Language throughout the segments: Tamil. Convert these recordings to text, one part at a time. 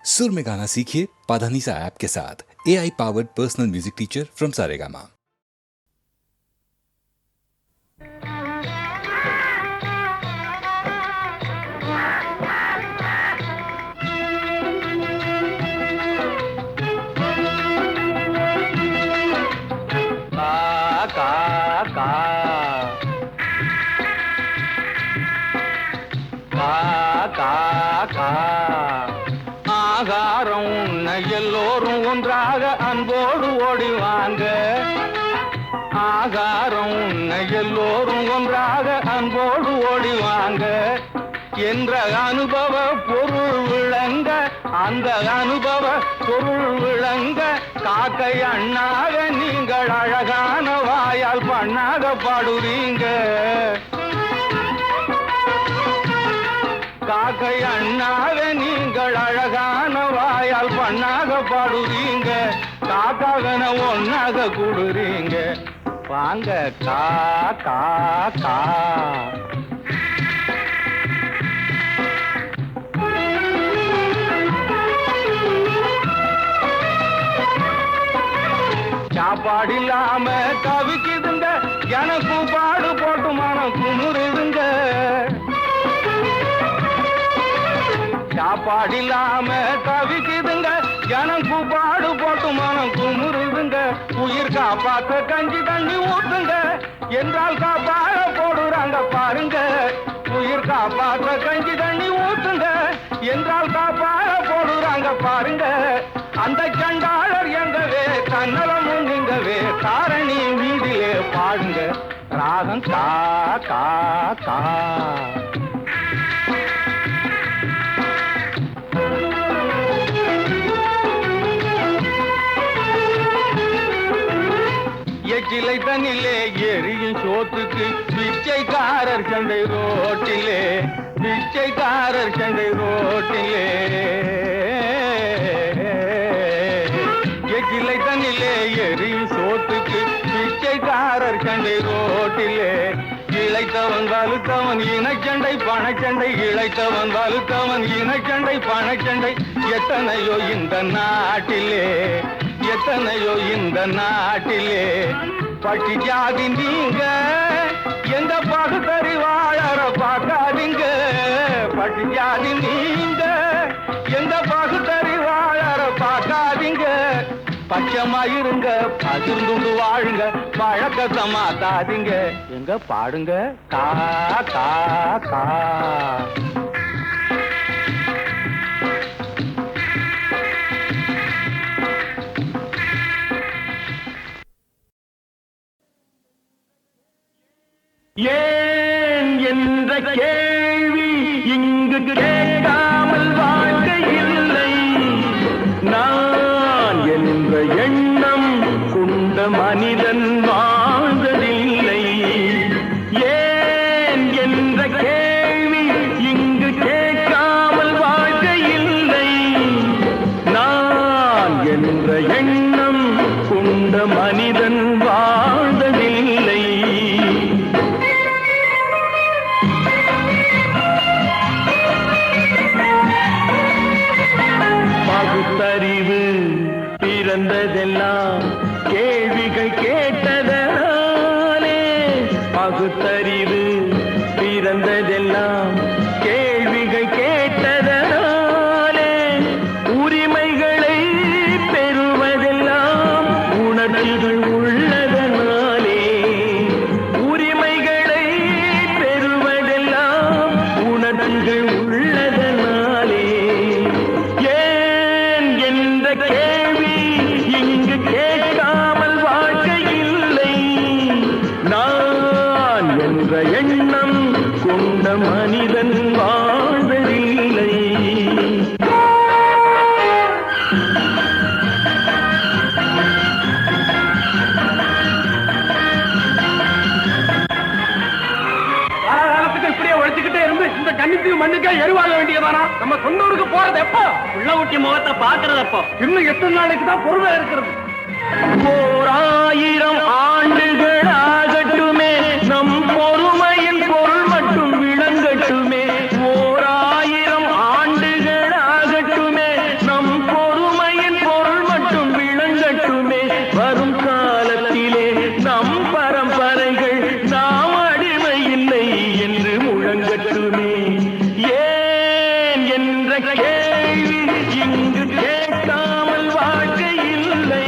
सुर में गाना सीखिए पाधानीसा ऐप के साथ। AI powered personal music teacher from Saregama. ஆகாரம் எல்லோரும் ஒன்றாக அன்போடு ஓடிவாங்க. ஆகாரம் எல்லோரும் ஒன்றாக அன்போடு ஓடிவாங்க என்ற அனுபவ பொருள் விளங்க, அந்த அனுபவ பொருள் விளங்க காக்கை அண்ணாக நீங்கள் அழகான வாயால் பண்ணாக பாடுறீங்க. காக்கை அண்ணாக நீங்கள் அழகான வாயால் பண்ணாக பாடுறீங்க. காக்காகன ஒன்னாக கூடுறீங்க. வாங்க கா கா கா. சாப்பாடு இல்லாம தவிக்குதுங்க, எனக்கு பாடு போட்டு மனம் குமுறுதுங்க. சாப்பாடு இல்லாம தவிக்குதுங்க, எனக்கு பாடு போட்டு மனம் குமுறுதுங்க. உயிர் காப்பாத்த கஞ்சி தண்ணி ஊத்துங்க என்றால் காப்பாக போடுறாங்க பாருங்க. உயிர் காப்பாற்ற கஞ்சி தண்ணி ஊத்துங்க என்றால் காப்பாக போடுறாங்க பாருங்க. அந்த சண்டாளர் எங்கவே தன்னலமும் நீங்கவே காரணி வீதியிலே பாடுங்க. ராகம் கா கா கா. எச்சிலை தண்ணிலே எரியும் சோத்துக்கு பிச்சைக்காரர் சண்டை ரோட்டிலே, பிச்சைக்காரர் சண்டை ரோட்டிலே. எச்சிலை தண்ணிலே எரியும் சோத்துக்கு பிச்சைக்காரர் சண்டை ரோட்டிலே. இழைத்தவன் வலுத்தவன் இனச்சண்டை பணச்சண்டை, இழைத்தவன் வலுத்தவன் இனச்சண்டை பணச்சண்டை. எத்தனையோ இந்த நாட்டிலே, எத்தனையோ இந்த நாட்டிலே. பட்டி ஜாதி நீங்க எந்த பகுத்தறிவாளர பார்க்காதீங்க. பட்டி ஜாதி நீங்க எந்த பகுத்தறிவாளர பார்க்காதீங்க. பச்சமாயிருங்க, பகிர்ந்து வாழுங்க, பழக்கத்தை மாத்தாதீங்க. எங்க பாடுங்க கா கா கா. ஏன் என்ற கேள்வி இங்கு கேட்காமல் வாழ்க்கை இல்லை. நான் என்ற எண்ணம் கொண்ட மனிதன் வாழ்ந்ததில்லை. ஏன் என்ற கேள்வி இங்கு கேட்காமல் வாழ்க்கை இல்லை. நான் என்ற எண்ணம் கொண்ட மனிதன் வாழ்ந்ததில்லை. பகுத்தறிவு பிறந்ததெல்லாம் கேள்விகள் கேட்டதாலே. பகுத்தறிவு பிறந்ததெல்லாம் கேள்விகள் கேட்டதாலே. உரிமைகளை பெறுவதெல்லாம் உணர்வுகள் உள்ளதனாலே. உரிமைகளை பெறுவதெல்லாம் உணர்வுகள் உள்ளதனாலே. கேள்வி இங்கு கேட்காமல் வாழ்க்கை இல்லை. நான் என்ற எண்ணம் கொண்ட மனிதன் வாழ்வதில்லை. இப்படியே உழைச்சுக்கிட்டே இருந்து இந்த கன்னித்தீவு மண்ணுக்கே எருவாக வேண்டியதானா? நம்ம சொந்த ஊருக்கு போறது எப்போ? உள்ள ஊட்டி முகத்தை பாக்குறது எப்போ? இன்னும் எத்தனை நாளைக்கு தான் பொறுமை இருக்கிறது? 1000 ஆண்டுகள் ஆகட்டுமே, நம் பொறுமையின் பொருள் மட்டும் விளங்கட்டுமே. 1000 ஆண்டுகள் ஆகட்டுமே, நம் கேள்வி இங்கு கேட்காமல் வாழ்க்கை இல்லை.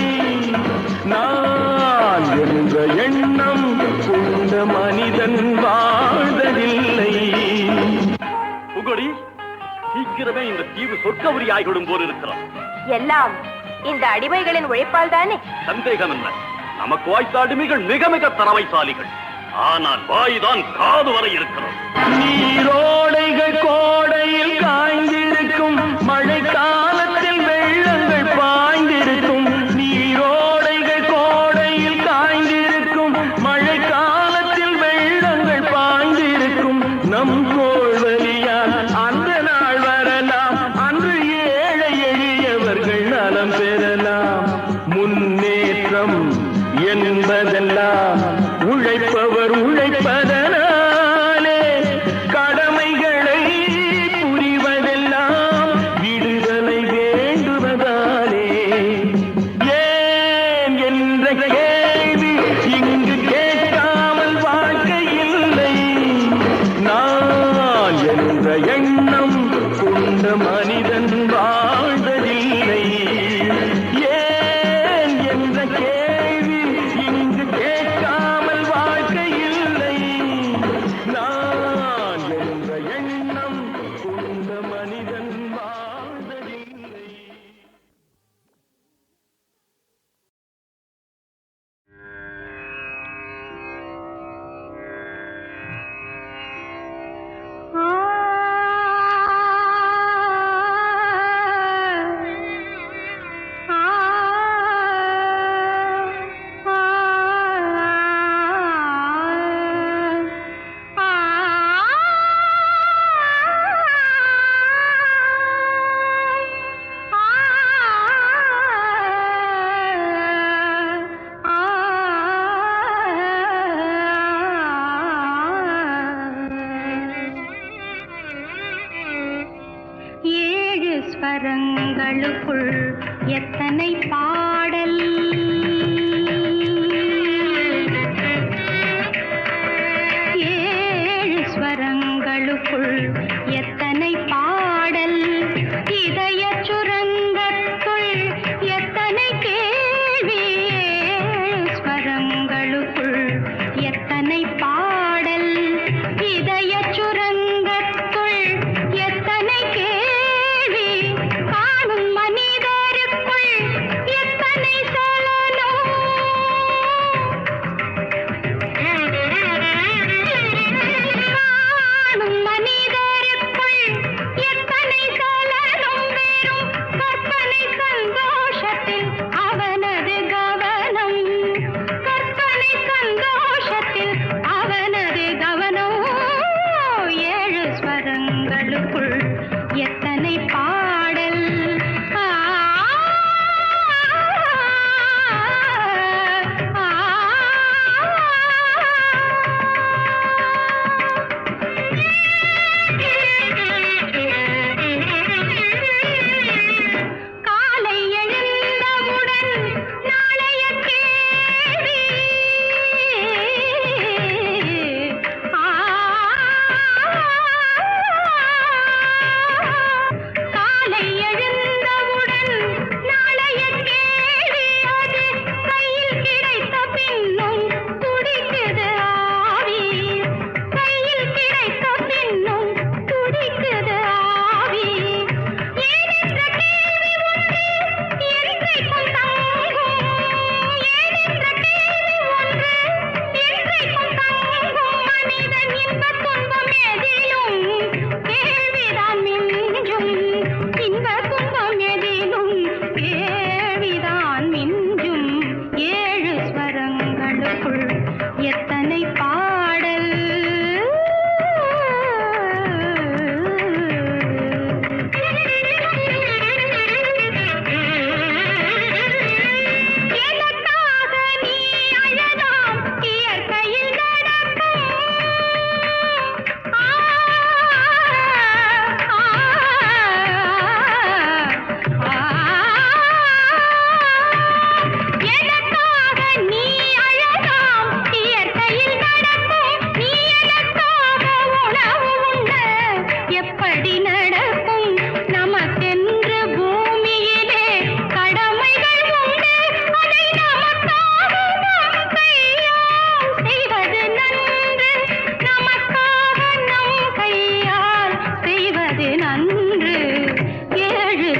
நான் என்ற எண்ணம் கொண்ட மனிதன் வாழ்வதில்லை. புகழி, சீக்கிரமே இந்த தீவு சொர்க்கவரி ஆகிவிடும் போல் இருக்கிறோம். எல்லாம் இந்த அடிமைகளின் உழைப்பால் தானே? சந்தேகம் என்ன, நமக்கு வாய்த்த அடிமைகள் மிக மிக திறமைசாலிகள். ஆனால் வாய்தான் காது வரை இருக்கிறோம். நீரோடைகள் கோடையில் காய்ந்திருக்கும், மழை காலத்தில் வெள்ளங்கள் பாய்ந்திருக்கும். நீரோடைகள் கோடையில் காய்ந்திருக்கும், மழை காலத்தில் வெள்ளங்கள் பாய்ந்திருக்கும். நம் கோள்வழியால் அந்த நாள் வரலாம், அன்று ஏழை எளியவர்கள் நலம் பெறலாம். முன்னேற்றம் என்பதெல்லாம் உழைப்பவர் உழைப்பதனாலே, கடமைகளை புரிவதெல்லாம் விடுதலை வேண்டுவதாலே. ஏன் என்ற கேள்வி இங்கு கேட்காமல் வாழ்க்கை இல்லை. நான் என்ற எண்ணம் கொண்ட மனிதன் வாழ்வதில்லை. ஏன் என்ற கேள்வி இங்கு கேட்காமல் வாழ்க்கை இல்லை. நான் என்ற எண்ணம் கொண்ட மனிதன் வாழ்வதில்லை. ஸ்வரங்களுக்குள் எத்தனை பாடல், ஏழு ஸ்வரங்களுக்குள் எத்தனை பாடல், இதய சுரங்கத்துள் எத்தனை கேள்வி, ஏழு ஸ்வரங்களுக்குள் எத்தனை பாடல், இதய சுரங்கத்துள் எத்தனை கேள்வி, காணும் மனிதருக்குள் எத்தனை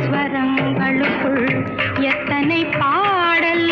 ஸ்வரங்களுக்குள் எத்தனை பாடல்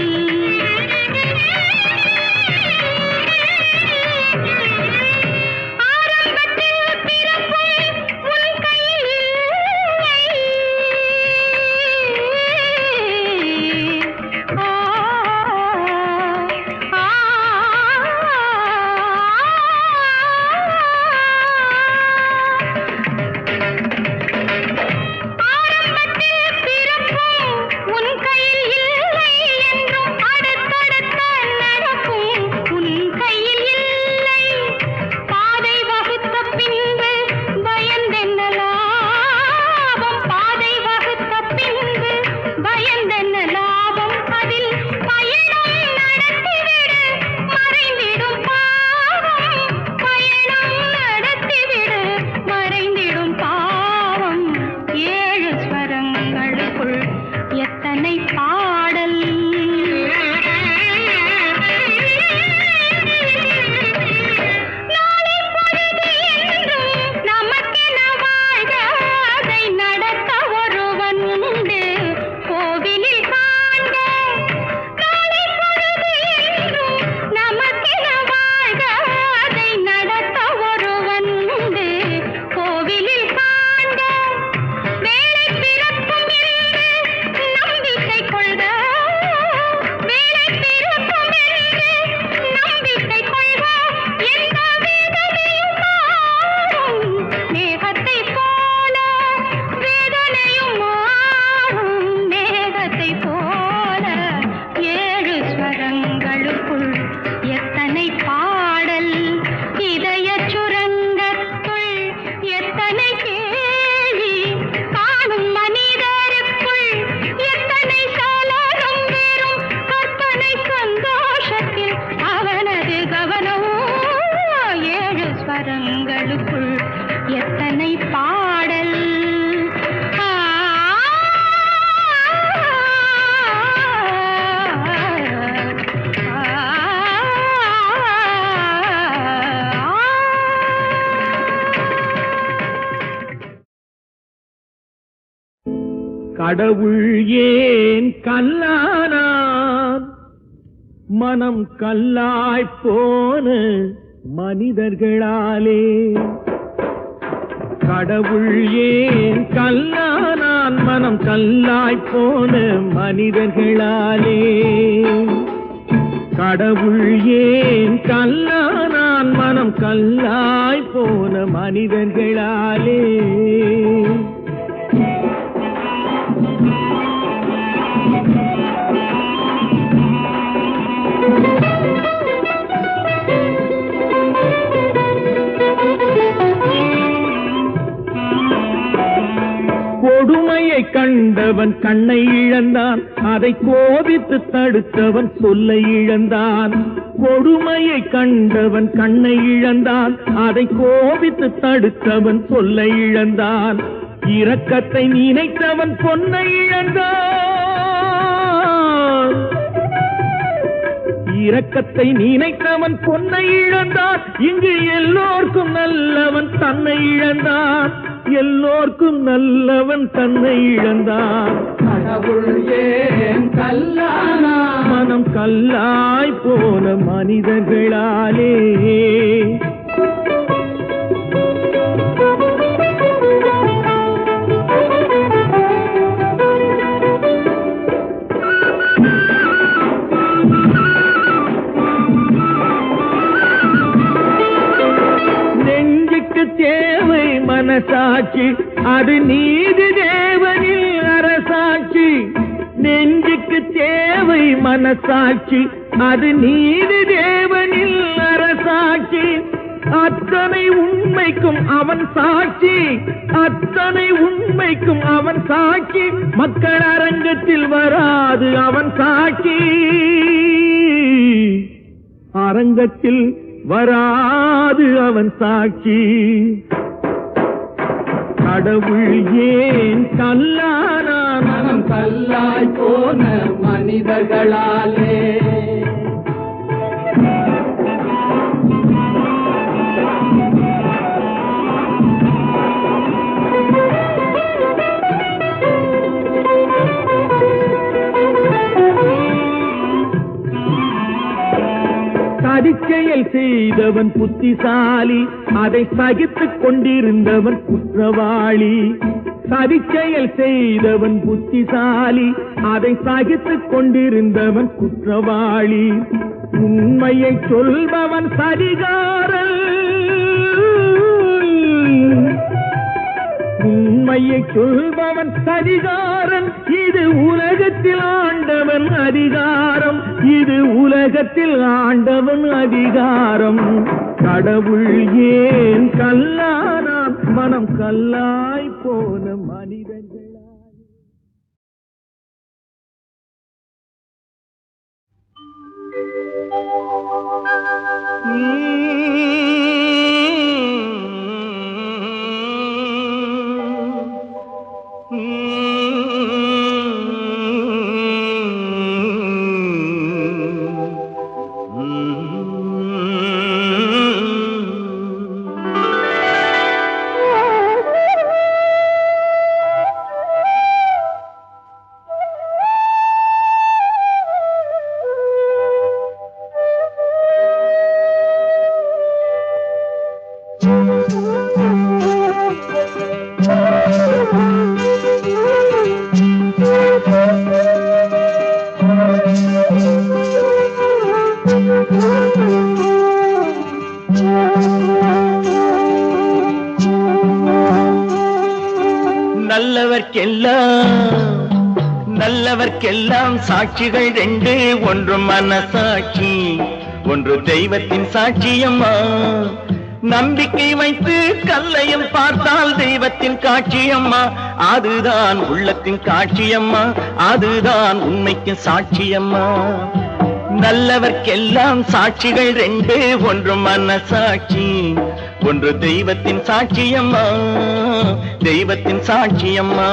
கடவுள் ஏன் கல்லானான் மனம் கல்லாய் போன மனிதர்களாலே கடவுள் ஏன் கல்லானான் மனம் கல்லாய் போன மனிதர்களாலே கடவுள் ஏன் கல்லானான் மனம் கல்லாய் போன மனிதர்களாலே கொடுமையை கண்டவன் கண்ணை இழந்தான் அதை கோபித்து தடுத்தவன் சொல்லை இழந்தான் கொடுமையை கண்டவன் கண்ணை இழந்தான் அதை கோபித்து தடுத்தவன் சொல்லை இழந்தான் இரக்கத்தை நினைத்தவன் பொன்னை இழந்தான் இரக்கத்தை நினைத்தவன் பொன்னை இழந்தான் இங்கு எல்லோர்க்கும் நல்லவன் தன்னை இழந்தான் எல்லோர்க்கும் நல்லவன் தன்னை இழந்தான் கடவுள் ஏன் கல்லானா மனம் கல்லாய் போன மனிதர்களாலே தேவை மனசாட்சி அது நீதி தேவனில் அரசாட்சி நெஞ்சுக்கு தேவை மனசாட்சி அது நீதி தேவனில் அரசாட்சி அத்தனை உண்மைக்கும் அவன் சாட்சி அத்தனை உண்மைக்கும் அவன் சாட்சி மக்கள் அரங்கத்தில் வராது அவன் சாட்சி அரங்கத்தில் வராது அவன் சாட்சி கடவுள் ஏன் கல்லானான் மனம் கல்லாய் போன மனிதர்களாலே செயல் செய்தவன் புத்திசாலி, அதை சகித்துக் கொண்டிருந்தவன் குற்றவாளி. சதிச்செயல் செய்தவன் புத்திசாலி, அதை சகித்துக் கொண்டிருந்தவன் குற்றவாளி. உண்மையை சொல்பவன் சதிகாரன், உண்மையை சொல்பவன் சதிகாரன். இது உலகத்தில் ஆண்டவன் அதிகாரம், இது உலகத்தில் ஆண்டவன் அதிகாரம். கடவுள் ஏன் கல்லானான், மனம் கல்லாய் போன மனிதர்களா? நல்லவர்க்கெல்லாம் சாட்சிகள் ரெண்டு, ஒன்று மனசாட்சி, ஒன்று தெய்வத்தின் சாட்சியம்மா. நம்பிக்கை வைத்து கல்லையும் பார்த்தால் தெய்வத்தின் காட்சியம்மா, அதுதான் உள்ளத்தின் காட்சியம்மா, அதுதான் உண்மைக்கு சாட்சியம்மா. நல்லவர்க்கெல்லாம் சாட்சிகள் ரெண்டு, ஒன்று மனசாட்சி, ஒன்று தெய்வத்தின் சாட்சியம்மா, தெய்வத்தின் சாட்சியம்மா.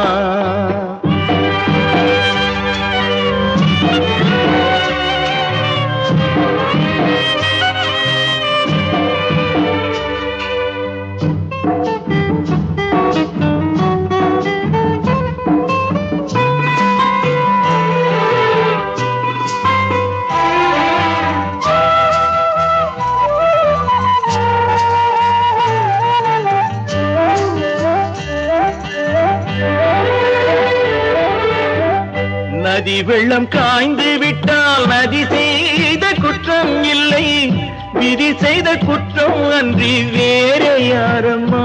நதி வெள்ளம் காய்ந்து விட்டால் நதி செய்த குற்றம் இல்லை, விதி செய்த குற்றம் அன்றி வேறு யாரம்மா.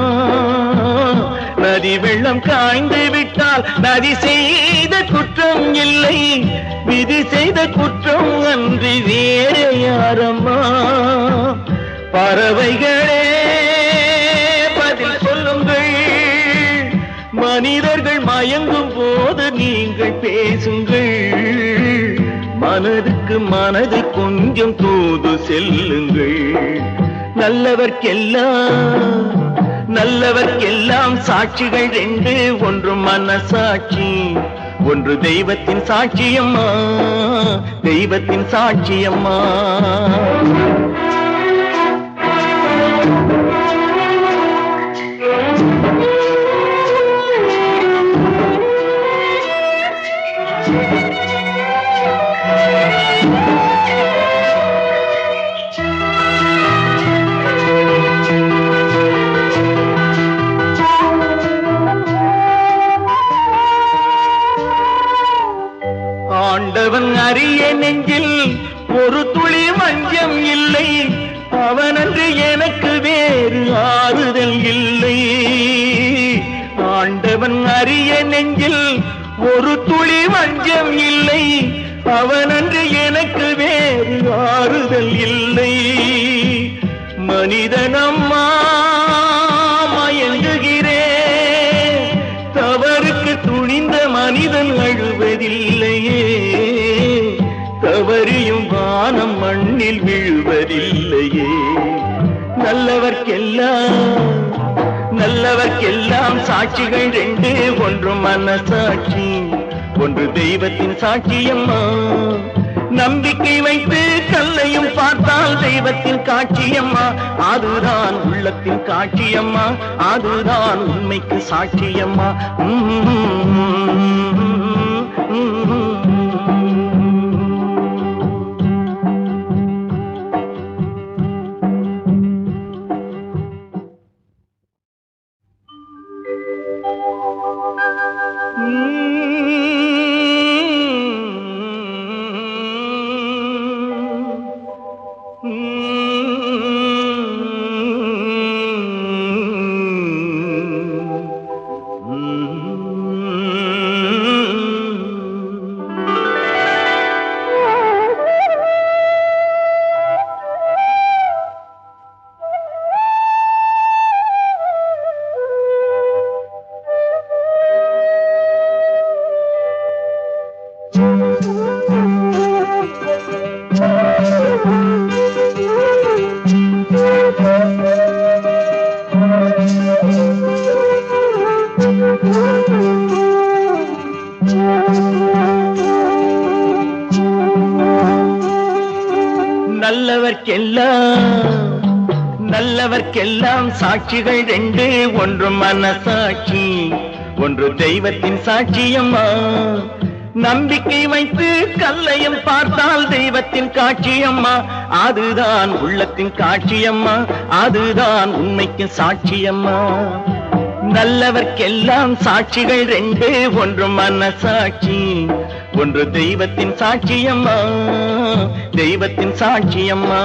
நதி வெள்ளம் காய்ந்து விட்டால் நதி செய்த குற்றம் இல்லை, விதி செய்த குற்றம் அன்றி வேறு யாரம்மா. பறவைகளே பதில் சொல்லுங்கள், மனிதர்கள் மயங்கும் போது நீங்கள் பேசுங்கள், மனதுக்கு மனது கொஞ்சம் தூது செல்லுங்கள். நல்லவர்க்கெல்லாம் சாட்சிகள் ரெண்டு, ஒன்று மனசாட்சி, ஒன்று தெய்வத்தின் சாட்சியம்மா, தெய்வத்தின் சாட்சியம்மா. ஆண்டவன் அறிய நெஞ்சில் ஒரு துளி வஞ்சம் இல்லை, அவனன்று எனக்கு வேறு ஆறுதல் இல்லை. ஆண்டவன் அறிய நெஞ்சில் ஒரு துளி வஞ்சம் இல்லை, அவனன்று எனக்கு வேறு ஆறுதல் இல்லை. மனிதனம்மா மயங்குகிறேன், தவறுக்கு துணிந்த மனிதன் அழுவதில்லையே, தவறியும் வானம் மண்ணில் விழுவதில்லையே. நல்லவர்க்கெல்லாம் சாட்சிகள் ரெண்டு, ஒன்று மனசாட்சி, ஒன்று தெய்வத்தின் சாட்சியம்மா. நம்பிக்கை வைத்து கல்லையும் பார்த்தால் தெய்வத்தின் காட்சியம்மா, அதுதான் உள்ளத்தின் காட்சியம்மா, அதுதான் உண்மைக்கு சாட்சியம்மா. நல்லவர்க்கெல்லாம் சாட்சிகள் ரெண்டு, ஒன்று மனசாட்சி, ஒன்று தெய்வத்தின் சாட்சியம்மா. நம்பிக்கை வைத்து கல்லையும் பார்த்தால் தெய்வத்தின் காட்சியம்மா, அதுதான் உள்ளத்தின் காட்சியம்மா, அதுதான் உண்மைக்கு சாட்சியம்மா. நல்லவர்க்கெல்லாம் சாட்சிகள் ரெண்டு, ஒன்று மனசாட்சி, ஒன்று தெய்வத்தின் சாட்சியம்மா, தெய்வத்தின் சாட்சியம்மா.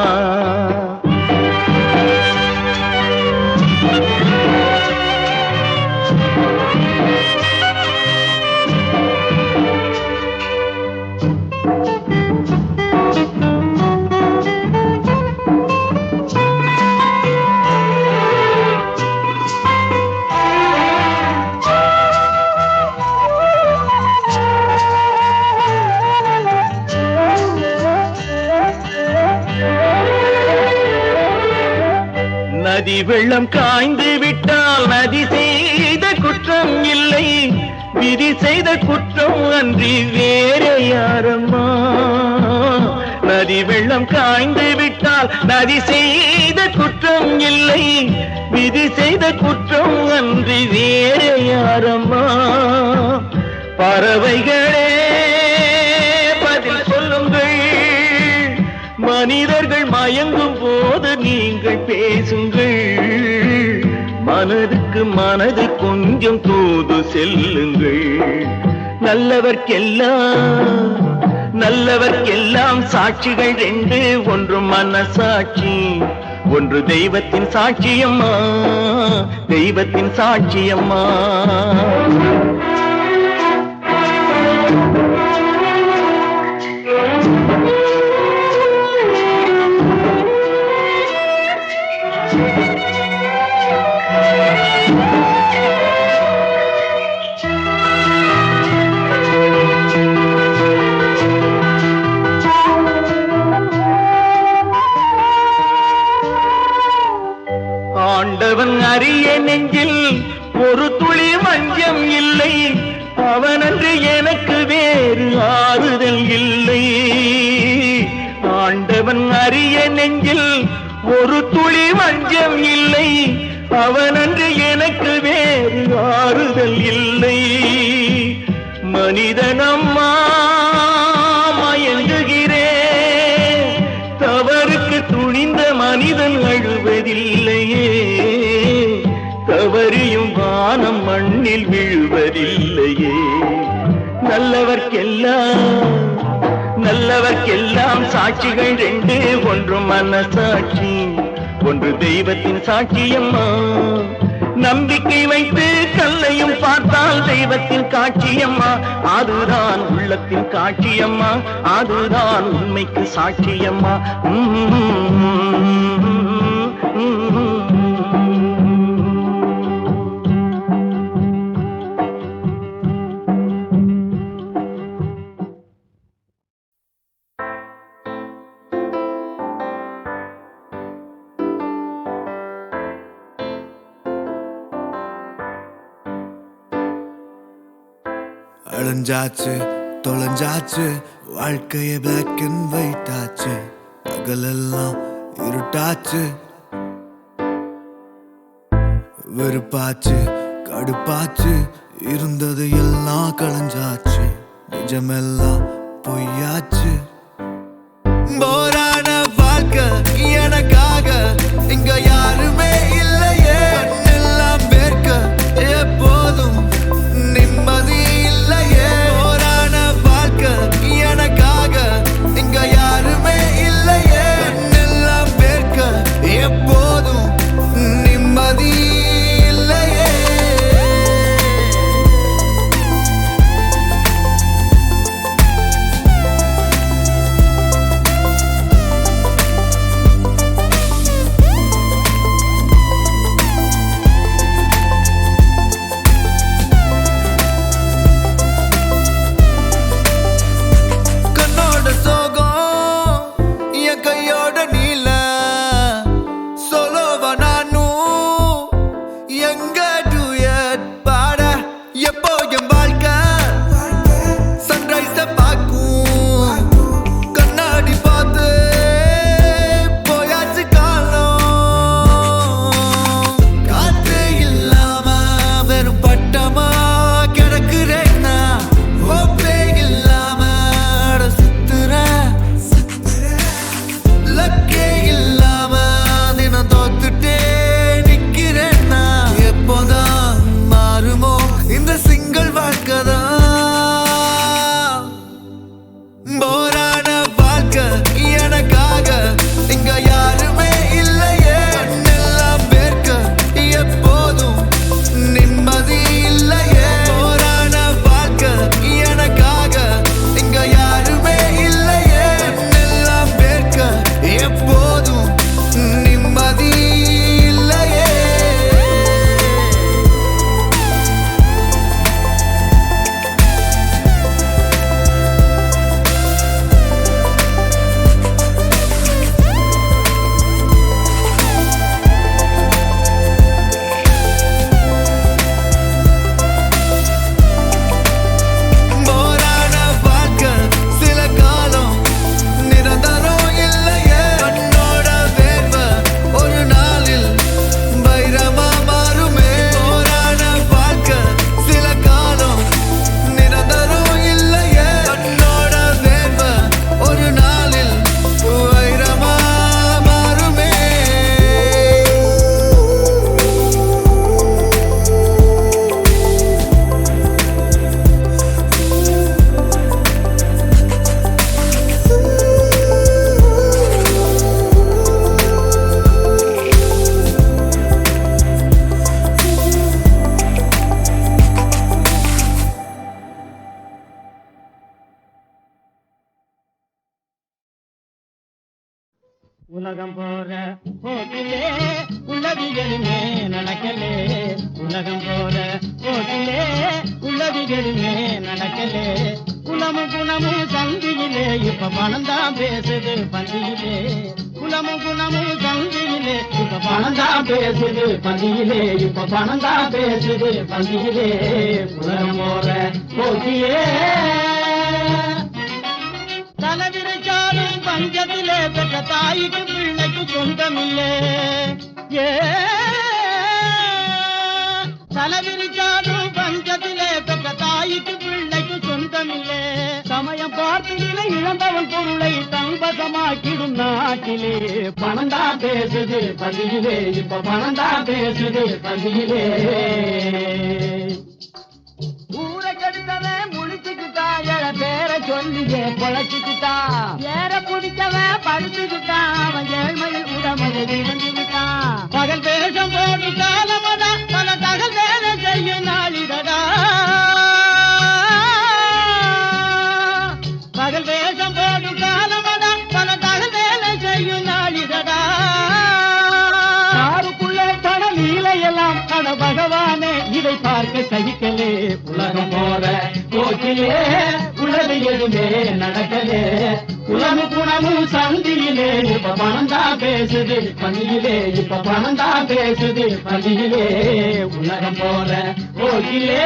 நதி வெள்ளம் காய்ந்து விட்டால் நதி செய்த குற்றம் இல்லை, விதி செய்த குற்றம் அன்றி வேற யாரம்மா. நதி வெள்ளம் காய்ந்து விட்டால் நதி செய்த குற்றம் இல்லை, விதி செய்த குற்றம் அன்றி வேற யாரம்மா. பறவைகளே பதில் சொல்லுங்கள், மனிதர்கள் மயங்கும் போது நீங்கள் பேசுங்கள். மனதுக்கு மனது கொஞ்சம் தூது செல்லுங்கள். நல்லவர்க்கெல்லாம் சாட்சிகள் ரெண்டு, ஒன்று மனசாட்சி, ஒன்று தெய்வத்தின் சாட்சியம்மா, தெய்வத்தின் சாட்சியம்மா. ஆண்டவன் அறிய நெஞ்சில் ஒரு துளி வஞ்சம் இல்லை, அவனன்று எனக்கு வேறு ஆறுதல் இல்லை. ஆண்டவன் அறிய நெஞ்சில் ஒரு துளி வஞ்சம் இல்லை, அவனன்று எனக்கு வேறு ஆறுதல் இல்லை. மனிதனம்மா மயங்குகிறேன், தவறுக்கு துணிந்த மனிதன் அழுவதில்லையே, தவறியும் வானம் மண்ணில் விழுவதில்லையே. நல்லவர்க்கெல்லாம் சாட்சிகள் ரெண்டு, ஒன்று மனசாட்சி, ஒன்று தெய்வத்தின் சாட்சியம்மா. நம்பிக்கை வைத்து கல்லையும் பார்த்தால் தெய்வத்தின் காட்சியம்மா, அதுதான் உள்ளத்தின் காட்சியம்மா, அதுதான் உண்மைக்கு சாட்சியம்மா. அழிஞ்சாச்சு தொலைஞ்சாச்சு வாழ்க்கைய பிளாக் அண்ட் ஒயிட் ஆச்சு, பகலெல்லாம் இருட்டாச்சு, வெறுப்பாச்சு கடுப்பாச்சு, இருந்தது எல்லாம் களைஞ்சாச்சு, நிஜமெல்லாம் பொய்யாச்சு. போரான வாழ்க்கை எனக்காக இங்க யாருமே இல்லையே, கண்ணெல்லாம் வேர்க்க எப்போதும் நிம்மதி இல்லையே. போரான வாழ்க்கை எனக்காக இங்க யாருமே இல்லையே, கண்ணெல்லாம் வேர்க்க எப்போதும் நிம்மதி இல்லையே. உலகம் போற போக்கிலே உள்ளதிகளுமே நடக்கலே உலகம் போற போக்கிலே உள்ளதிகளுமே நடக்கலே குலமும் குணமும் சந்தியிலே இப்ப பணம் தான் பேசுது பந்தியிலே குலமும் குணமும் சந்தியிலே இப்ப பணம் தான் பேசுது பந்தியிலே இப்ப பணம் தான் பேசுது பந்தியிலே உலகம் போற போக்கிலே தலைவிரிச்சாலும் பஞ்சத்திலே பெற்ற தாய்க்கு பிள்ளைக்கு சொந்தமில்லே ஏ தலைவிரிச்சாலும் பஞ்சத்திலே பெற்ற தாய்க்கு பிள்ளைக்கு சொந்தமில்லே சமயம் பார்த்துவிலை இழந்தவன் பொருளை தன்பசமாக்கிடும் நாட்டிலே பணம் தான் பேசுது பந்தியிலே இப்ப பணம் தான் பேசுது பந்தியிலே ஊரை கெடுத்தவன் முழிச்சுக்கிட்டான் பேரை சொல்லியே பொழைச்சுக்கிட்டான் ஏற பிடிச்சவன் படுத்துக்கிட்டான் அவன் ஏழ்மையில் உடமையில் இறந்துவிட்டான் பகல் வேஷம் போட்டு காலமடா பல தகல் வேலை செய்யும் நாளிடடா பகல் வேஷம் போட்டு காலமடா பல தகல் வேலை செய்யும் நாளிடடா யாருக்குள்ளே பண லீலையெல்லாம் அட பகவானே இதை பார்க்க சகிக்கலே உலகம் போற போக்கிலே உலக எதுமே நடக்கலே குலமும் குணமும் சந்தியிலே இப்ப பணம் தான் பேசுது பந்தியிலே இப்ப பணம் தான் பேசுது பந்தியிலே உலகம் போற போக்கிலே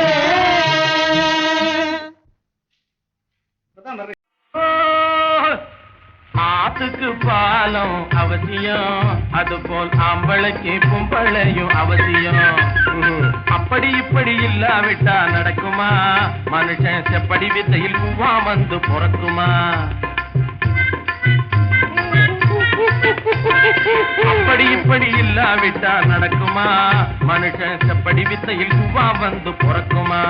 ஆத்துக்கு பாலம் அவசியம் அதுபோல் ஆம்பளைக்கு பொம்பளையும் அவசியம் அப்படி இப்படி இல்லாவிட்டா நடக்குமா மனுஷன் செப்படி வித்தையில் பூவா வந்து பிறக்குமா அப்படி இப்படி இல்லாவிட்டா நடக்குமா மனுஷன் செப்படி வித்தையில் பூவா வந்து பிறக்குமா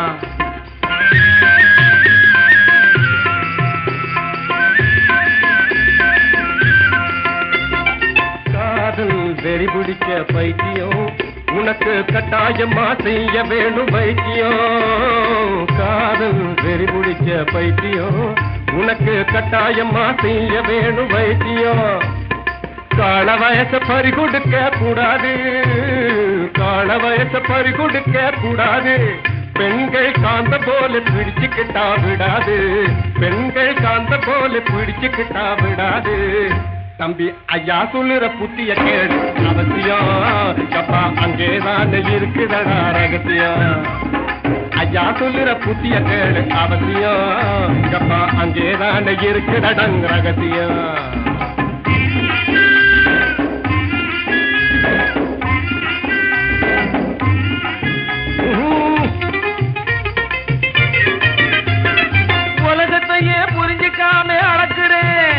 வெறி பிடிச்ச பைத்தியம் உனக்கு கட்டாயமா செய்ய வேணும் வைத்தியம் காதல் வெறி பிடிச்ச பைத்தியம் உனக்கு கட்டாயமா செய்ய வேணும் வைத்தியம் கால வயச பறி கொடுக்க கூடாது கால வயச பறி கொடுக்க கூடாது பெண்கள் காந்த போல பிடிச்சுக்கிட்டா விடாது பெண்கள் காந்த போல பிடிச்சுக்கிட்டா விடாது தம்பி ஐயா சொல்லுற புத்திய கேடு அவசியம் கப்பா அங்கேதான் இருக்குதடா ரகசியம் ஐயா சொல்லுற புத்திய கேடு அவசியம் கப்பா அங்கேதான் இருக்குதடங் ரகசியம் உலகத்தையே புரிஞ்சுக்காம அளக்குறேன்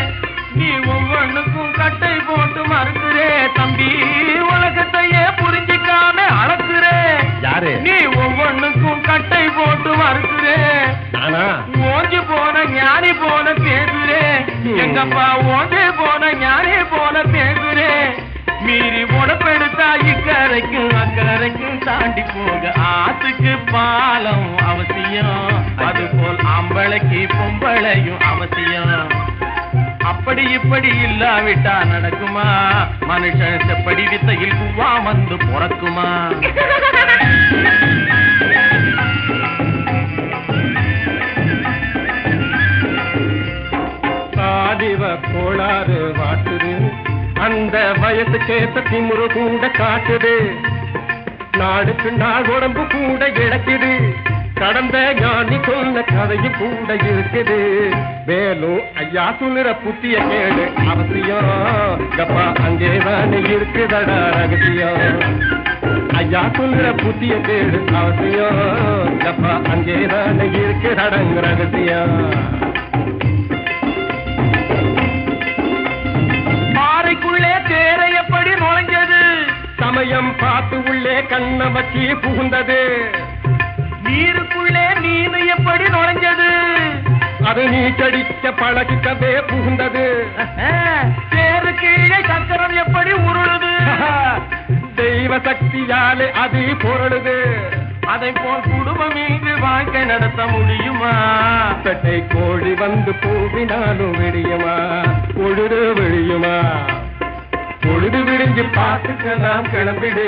நீ ஒவ்வொன்னுக்கும் கட்டை போட்டு மறுக்கிறே தம்பி உலகத்தையே புரிஞ்சிக்காம அளக்குறே யாரு நீ ஒவ்வொன்னுக்கும் கட்டை போட்டு மறுக்கிறே ஓஞ்சி போன ஞானி போல பேசுறே எங்கப்பா ஓஞ்சி போன ஞானி போல பேசுறே மீறி உடப்பெடுத்தா இக்கரைக்கும் அக்கரைக்கும் தாண்டி போக ஆத்துக்கு பாலம் அவசியம் அதுபோல் ஆம்பளைக்கு பொம்பளையும் அவசியம் அப்படி இப்படி இல்லாவிட்டா நடக்குமா மனுஷன் செப்படி வித்தையில் பூவா வந்து பிறக்குமா சாதிவ கோளாறு வாட்டுது அந்த வயசுக்கேத்த திமுரு கூட காட்டுது நாளுக்கு நாள் உடம்பு கூட இழக்குது கடந்த ஞானி சொன்ன கதையும் கூட இருக்குது மேலும் ஐயா சொல்லுற புத்திய கேடு அவசியம் கப்பா அங்கேதான் இருக்குதடா ரகசியம் ஐயா சொல்லுற புத்திய கேடு அவசியம் கப்பா அங்கேதான் இருக்குதடங்க ரகசியம் பாறைக்குள்ளே தேரை எப்படி நுழைஞ்சது சமயம் பார்த்து உள்ளே கண்ண வச்சு புகுந்தது நீருக்குள்ளே நீனு எப்படி நுழைஞ்சது அது நீ கடிக்க பழகிக்கவே புகுந்தது தேரு கீழே சக்கரம் எப்படி உருளுது தெய்வ சக்தியாலே அது பொருளுது அதை போல் குடும்பம் இங்கு வாழ்க்கை நடத்த முடியுமா பெட்டை கோழி வந்து பூவினாலும் விடியுமா பொழுது விழியுமா பொழுது விடிஞ்சு பார்த்துக்கலாம் கிளம்பிடு,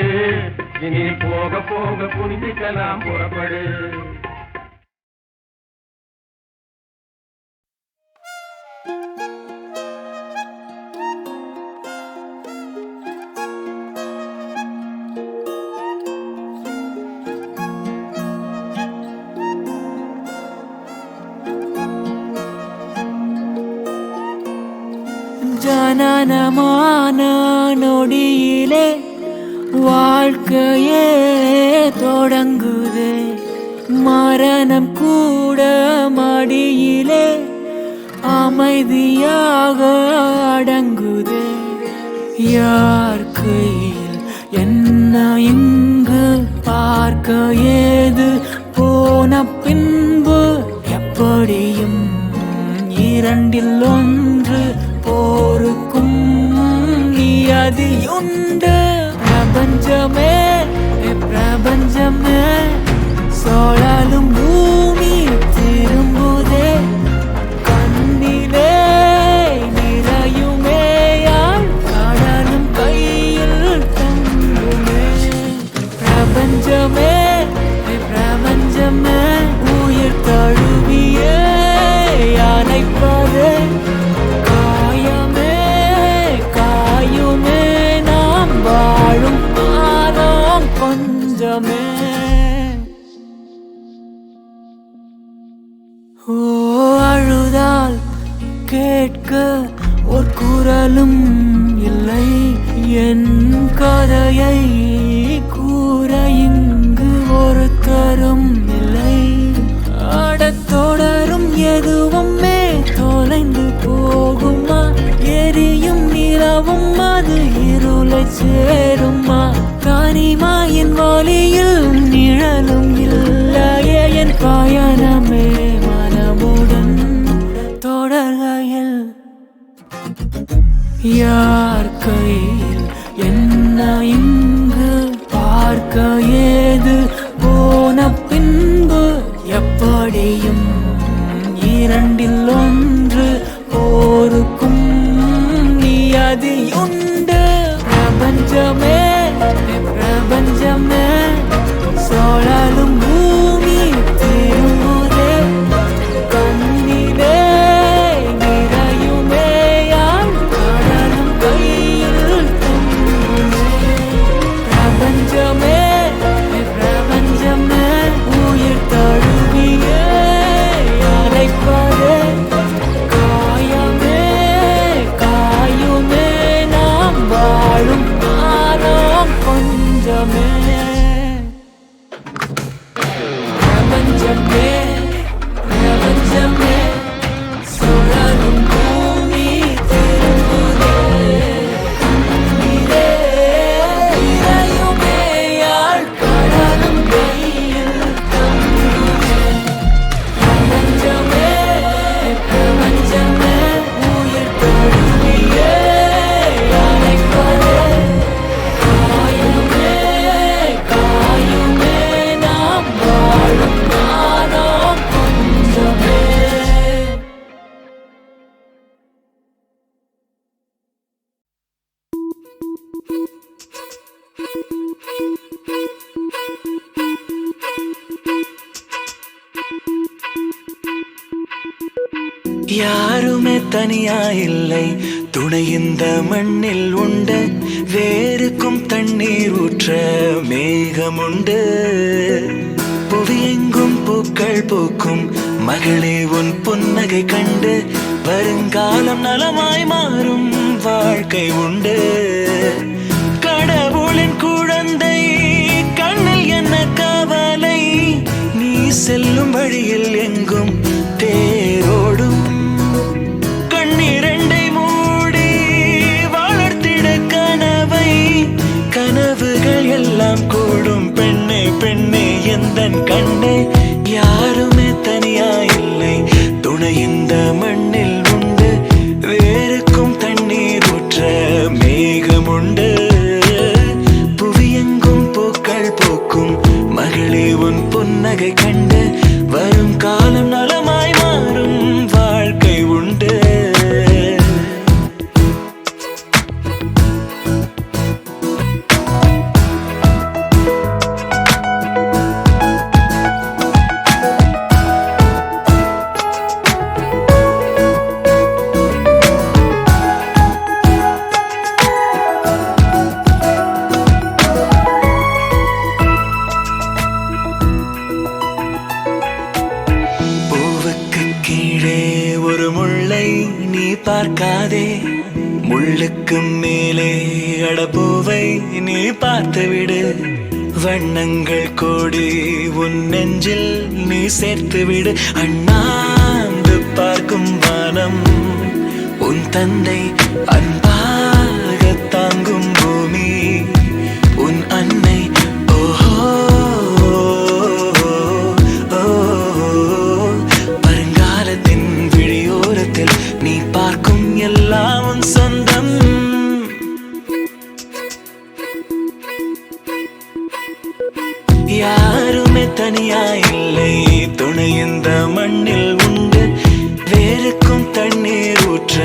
இனி போக போக புரிஞ்சுக்கலாம் புறப்படு. ஜனனமான நொடியிலே வாழ்க்கையே தொடங்குதே, மரணம் கூட மடியிலே அமைதியாக அடங்குதே. யார் கையில் என்ன இங்கு பார்க்க ஏது, போன பின்பு எப்படியும் இரண்டில் ஒன்று போருக்கும் நியதியுண்டு. பிரபஞ்சமே பிரபஞ்சமே சோழலும் பூமி திரும்புதே, கண்ணிலே நிறையுமே யாழ் கடலும் கையில் தங்குமே. பிரபஞ்சமே பிரபஞ்சமே உயிர் தழுவிய அணைப்பதே, காயமே காயுமே நாம் வாழும் பாரம் கொஞ்சமே. ஓ அழுதால் கேட்க ஒரு குரலும் இல்லை, என் கதையை கூற இங்கு ஒருத்தரும் இல்லை. தொடரும் எதுவுமே தொலைந்து போகுமா, எரியும் நிலவும் அது இருளை சேருமா. தனிமாயின் வழியில் நிழலும் இல்லையே, என் பயணமே மனமுடன் தொடர்கையில். யார் கையில் என்ன இங்கு பார்க்க ஏது, போன பின்பு எப்படியும் இரண்டில் ஒன்று போருக்கும் நியதியுண்டு. பிரபஞ்சமே பிரபஞ்சமே சோழலும் பூமி திரும்புதே, கண்ணிலே நிறையுமே யாழ் கடலும் கையில் தங்குமே. பிரபஞ்சமே பிரபஞ்சமே உயிர் தழுவிய அணைப்பதே, காயமே காயுமே நாம் வாழும் பாரம் கொஞ்சமே. பிரபஞ்சமே பிரபஞ்சமே சுழலும் பூமி திரும்புதே, கண்ணிலே நிறையுமே யாழ் கடலும் கையில் தங்குமே. பிரபஞ்சமே பிரபஞ்சமே உயிர் தழுவிய அணைப்பதே, காயமே காயுமே நாம் வாழும் பாரம் கொஞ்சமே. யாருமே தனியா இல்லை, துணை இந்த மண்ணில் உண்டு. வேருக்கும் தண்ணீர் ஊற்ற மேகம் உண்டு. புவியெங்கும் பூக்கள் பூக்கும் மகளே உன் புன்னகை கண்டு, வருங்காலம் நலமாய் மாறும் வாழ்க்கை உண்டு. கடவுளின் குழந்தை கண்ணில் என்ன கவலை, நீ செல்லும் வழியில் எங்கும் தேரோடும். கண்ணிரண்டை மூடி வளர்த்திட கனவை, கனவுகள் எல்லாம் கூடும் பெண்ணே பெண்ணே எந்தன் கண்ணே. யாருமே தனியா இல்லை, துணை இந்த மண்ணில் உண்டு. வேருக்கும் தண்ணீர் ஊற்ற மேகம் உண்டு. புவியெங்கும் பூக்கள் பூக்கும் மகளே உன் புன்னகை கண்டு, வரும் காலம் நலமாய் மாறும் பார்க்காதே முள்ளுக்கு மேலே அடப்பூவை நீ பார்த்துவிடு வண்ணங்கள் கோடி உன் நெஞ்சில் நீ சேர்த்து விடு அண்ணாந்து பார்க்கும் வானம் உன் தந்தை அன்பாக தாங்கும் பூமி உன் அன்னை ஓஹோ வருங்காலத்தின் விழியோரத்தில் நீ பார்க்கும் எல்லாம் உன் சொந்தம் யாருமே தனியாயில்லை துணை இந்த மண்ணில் உண்டு வேருக்கும் தண்ணீர் ஊற்ற